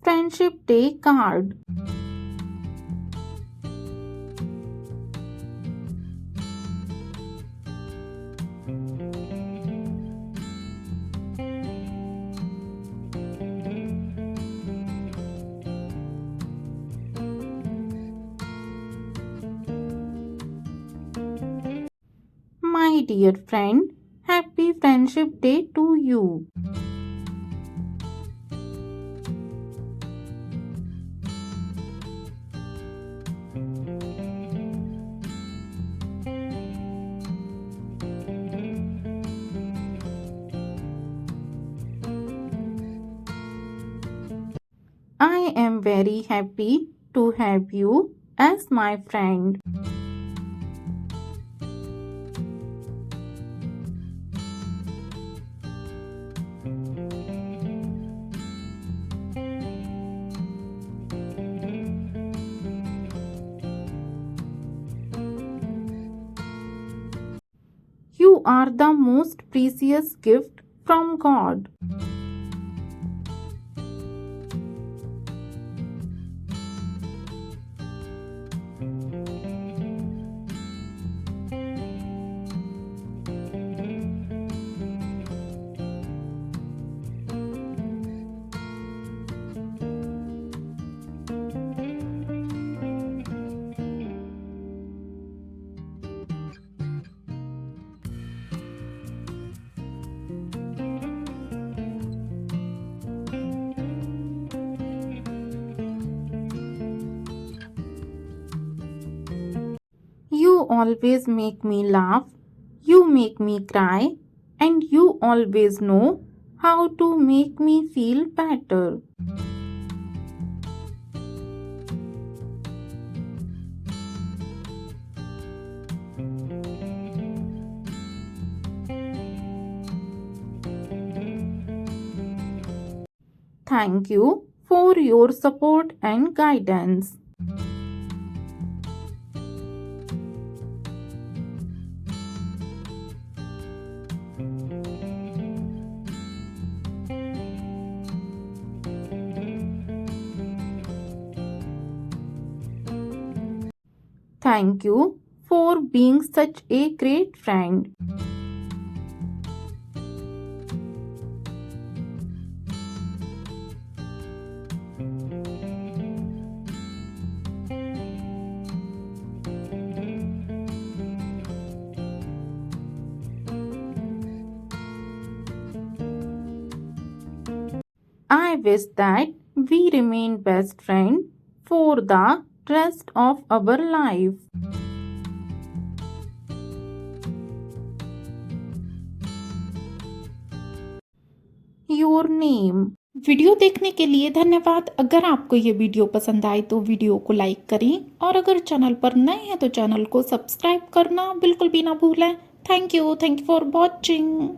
Friendship Day card. My dear friend, happy Friendship Day to you. I am very happy to have you as my friend. You are the most precious gift from God. You always make me laugh, you make me cry, and you always know how to make me feel better. Thank you for your support and guidance. Thank you for being such a great friend. I wish that we remain best friends for the rest of our life. Your name. Video देखने के लिए धन्यवाद। अगर आपको ये video पसंद आए तो वीडियो को लाइक करें और अगर चैनल पर नए हैं तो चैनल को सब्सक्राइब करना बिल्कुल भी ना भूलें। Thank you for watching.